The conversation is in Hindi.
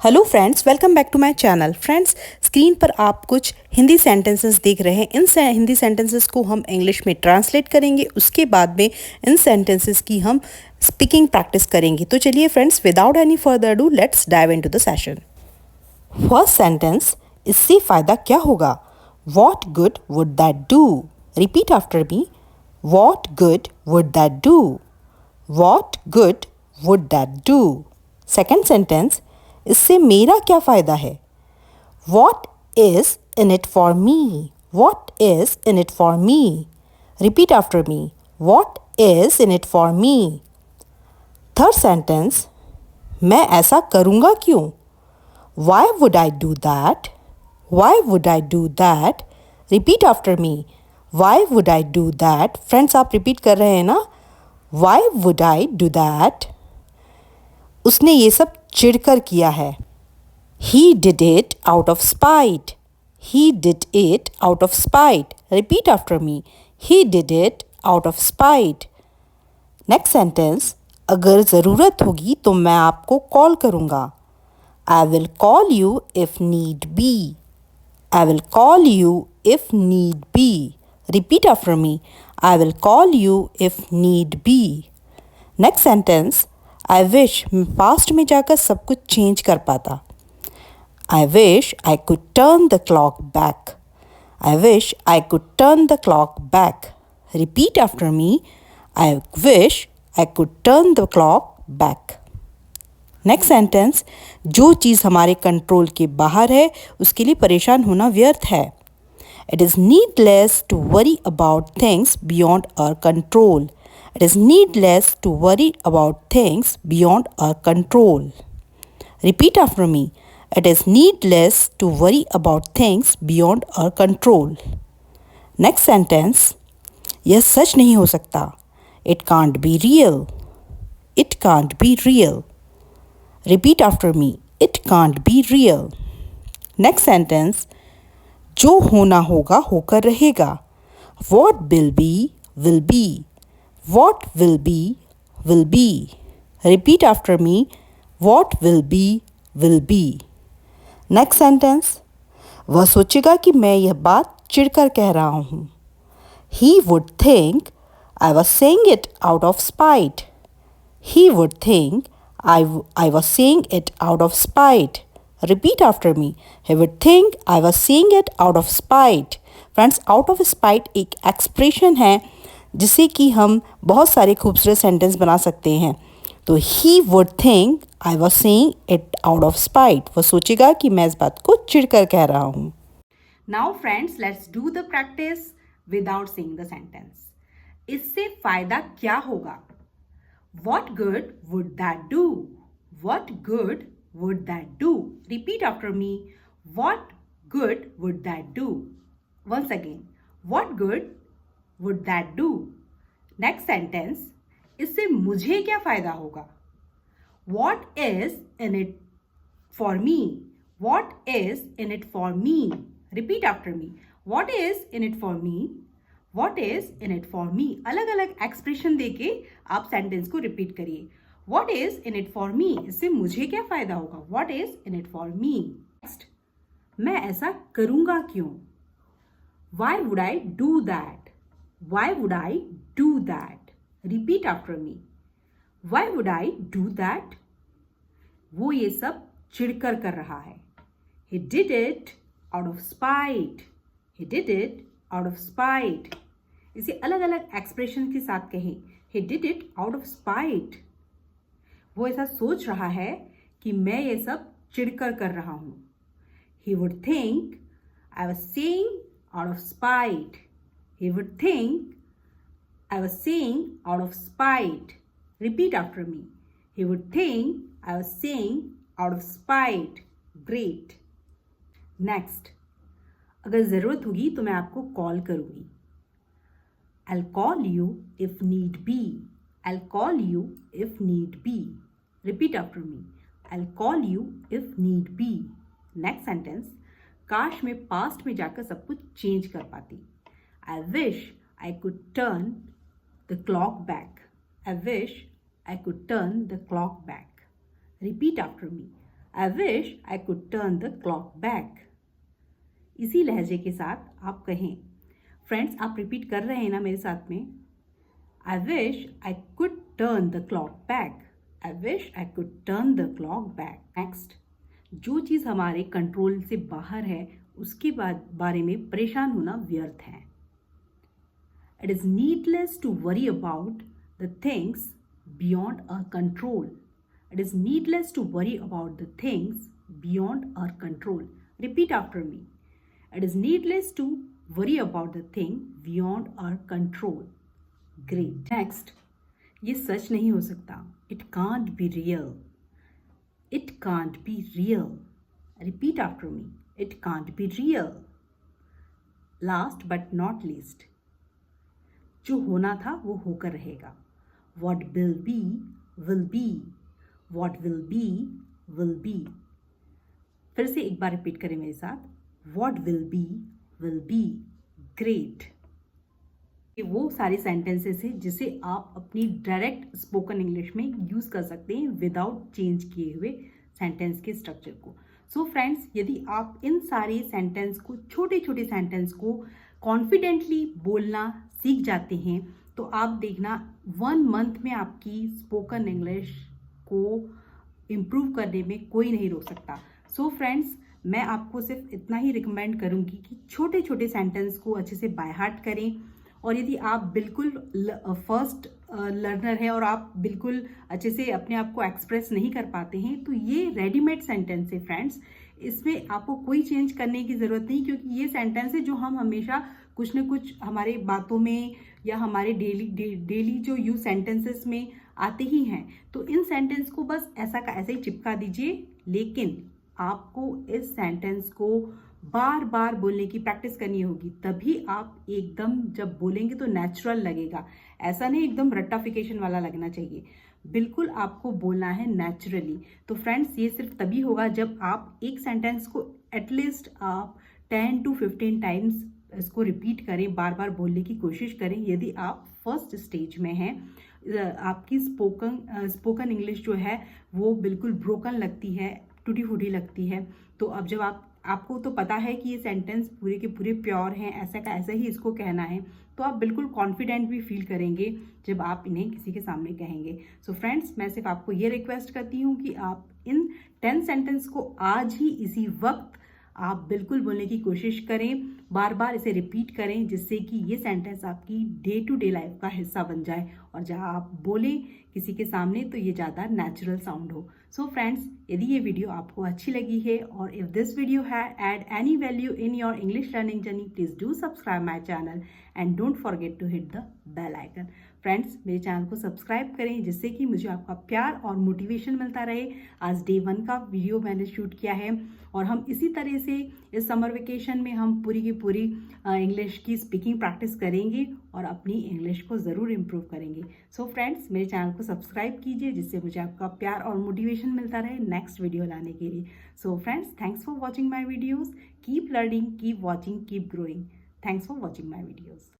Hello friends, welcome back to my channel. Friends, screen पर आप कुछ हिंदी सेंटेंसेस देख रहे हैं। इन हिंदी सेंटेंसेस को हम इंग्लिश में ट्रांसलेट करेंगे। उसके बाद में इन सेंटेंसेस की हम स्पीकिंग प्रैक्टिस करेंगे। तो चलिए friends, without any further do let's dive into the session. First sentence, इससे फ़ायदा क्या होगा? What good would that do? Repeat after me. What good would that do? What good would that do? Second sentence, इससे मेरा क्या फ़ायदा है? What is in it for me? What is in it for me? Repeat after me. What is in it for me? Third sentence, मैं ऐसा करूँगा क्यों? Why would I do that? Why would I do that? Repeat after me. Why would I do that? Friends, आप रिपीट कर रहे हैं ना? Why would I do that? उसने ये सब चिढ़कर किया है। He did it out of spite. He did it out of spite. Repeat after me. He did it out of spite. Next sentence. अगर ज़रूरत होगी तो मैं आपको कॉल करूँगा. I will call you if need be. I will call you if need be. Repeat after me. I will call you if need be. Next sentence. I wish मैं पास्ट में जाकर सब कुछ चेंज कर पाता. I wish I could turn the clock back. I wish I could turn the clock back. Repeat after me. I wish I could turn the clock back. Next sentence. जो चीज़ हमारे कंट्रोल के बाहर है उसके लिए परेशान होना व्यर्थ है. It is needless to worry about things beyond our control. It is needless to worry about things beyond our control. Repeat after me. It is needless to worry about things beyond our control. Next sentence. यह सच नहीं हो सकता. It can't be real. It can't be real. Repeat after me. It can't be real. Next sentence. जो होना होगा होकर रहेगा. What will be will be. What will be will be. Repeat after me. What will be will be. Next sentence, वह सोचेगा कि मैं यह बात चिढ़कर कह रहा हूँ. He would think I was saying it out of spite. He would think I was saying it out of spite. Repeat after me. He would think I was saying it out of spite. Friends, out of spite एक एक्सप्रेशन है जिससे कि हम बहुत सारे खूबसूरत सेंटेंस बना सकते हैं. तो he would think I was saying it out of spite. वो सोचेगा कि मैं इस बात को चिढ़कर कह रहा हूँ. Now friends, let's do the practice without saying the sentence. इससे फायदा क्या होगा? What good would that do? What good would that do? Repeat after me. What good would that do? Once again. What good would that do? Next sentence. इससे मुझे क्या फायदा होगा? What is in it for me? What is in it for me? Repeat after me. What is in it for me? What is in it for me? अलग अलग एक्सप्रेशन देके आप सेंटेंस को रिपीट करिए. What is in it for me? इससे मुझे क्या फायदा होगा? What is in it for me? Next. मैं ऐसा करूँगा क्यों? Why would I do that? Why would I do that? Repeat after me. Why would I do that? वो ये सब चिढ़कर कर रहा है. He did it out of spite. He did it out of spite. इसे अलग अलग एक्सप्रेशन के साथ कहें. He did it out of spite. वो ऐसा सोच रहा है कि मैं ये सब चिढ़कर कर रहा हूँ. He would think I was saying out of spite. He would think I was saying out of spite. Repeat after me. He would think I was saying out of spite. Great. Next. अगर ज़रूरत होगी तो मैं आपको कॉल करूँगी. I'll call you if need be. I'll call you if need be. Repeat after me. I'll call you if need be. Next sentence. काश मैं पास्ट में जाकर सब कुछ चेंज कर पाती. I wish I could turn the clock back. I wish I could turn the clock back. Repeat after me. I wish I could turn the clock back. इसी लहजे के साथ आप कहें। फ्रेंड्स, आप रिपीट कर रहे हैं ना मेरे साथ में? I wish I could turn the clock back. I wish I could turn the clock back. Next, जो चीज़ हमारे कंट्रोल से बाहर है उसके बारे में परेशान होना व्यर्थ है। It is needless to worry about the things beyond our control. It is needless to worry about the things beyond our control. Repeat after me. It is needless to worry about the thing beyond our control. Great. Next, ये सच नहीं हो सकता. It can't be real. It can't be real. Repeat after me. It can't be real. Last but not least, जो होना था वो होकर रहेगा. What will be will be. What will be will be. फिर से एक बार रिपीट करें मेरे साथ. What will be great. ये वो सारे सेंटेंसेस हैं जिसे आप अपनी डायरेक्ट स्पोकन इंग्लिश में यूज कर सकते हैं विदाउट चेंज किए हुए सेंटेंस के स्ट्रक्चर को. सो फ्रेंड्स, यदि आप इन सारे सेंटेंस को, छोटे छोटे सेंटेंस को कॉन्फिडेंटली बोलना सीख जाते हैं तो आप देखना 1 मंथ में आपकी स्पोकन इंग्लिश को इम्प्रूव करने में कोई नहीं रोक सकता. सो फ्रेंड्स, मैं आपको सिर्फ इतना ही रिकमेंड करूंगी कि छोटे छोटे सेंटेंस को अच्छे से बाय हार्ट करें. और यदि आप बिल्कुल फर्स्ट लर्नर हैं और आप बिल्कुल अच्छे से अपने आप को एक्सप्रेस नहीं कर पाते हैं तो ये रेडीमेड सेंटेंस है फ्रेंड्स. इसमें आपको कोई चेंज करने की ज़रूरत नहीं, क्योंकि ये सेंटेंस है जो हम हमेशा कुछ न कुछ हमारे बातों में या हमारे डेली जो यूज सेंटेंसेस में आते ही हैं. तो इन सेंटेंस को बस ऐसा का ऐसे ही चिपका दीजिए, लेकिन आपको इस सेंटेंस को बार बार बोलने की प्रैक्टिस करनी होगी. तभी आप एकदम जब बोलेंगे तो नेचुरल लगेगा. ऐसा नहीं एकदम रट्टाफिकेशन वाला लगना चाहिए. बिल्कुल आपको बोलना है नेचुरली. तो फ्रेंड्स, ये सिर्फ तभी होगा जब आप एक सेंटेंस को एटलीस्ट आप 10 to 15 टाइम्स इसको रिपीट करें, बार बार बोलने की कोशिश करें. यदि आप फर्स्ट स्टेज में हैं, आपकी स्पोकन इंग्लिश जो है वो बिल्कुल ब्रोकन लगती है, टूटी फूटी लगती है, तो अब जब आपको तो पता है कि ये सेंटेंस पूरे के पूरे प्योर हैं, ऐसा का ऐसा ही इसको कहना है, तो आप बिल्कुल कॉन्फिडेंट भी फील करेंगे जब आप इन्हें किसी के सामने कहेंगे. सो फ्रेंड्स, मैं सिर्फ आपको ये रिक्वेस्ट करती हूँ कि आप इन 10 सेंटेंस को आज ही इसी वक्त आप बिल्कुल बोलने की कोशिश करें, बार बार इसे रिपीट करें, जिससे कि ये सेंटेंस आपकी डे टू डे लाइफ का हिस्सा बन जाए और जहां आप बोलें किसी के सामने तो ये ज़्यादा नेचुरल साउंड हो. सो फ्रेंड्स, यदि ये वीडियो आपको अच्छी लगी है और if this video had add any value in your English learning journey, please do subscribe my channel and don't forget to hit the bell icon. Friends, मेरे चैनल को सब्सक्राइब करें जिससे कि मुझे आपका प्यार और मोटिवेशन मिलता रहे. आज डे 1 का वीडियो मैंने शूट किया है और हम इसी तरह से इस समर वेकेशन में हम पूरी की पूरी इंग्लिश की स्पीकिंग प्रैक्टिस करेंगे और अपनी इंग्लिश को ज़रूर इम्प्रूव करेंगे. सो फ्रेंड्स, मेरे चैनल को सब्सक्राइब कीजिए जिससे मुझे आपका प्यार और मोटिवेशन मिलता रहे नेक्स्ट वीडियो लाने के लिए. So friends, thanks for watching my videos. Keep learning, keep watching, keep growing. Thanks for watching my videos.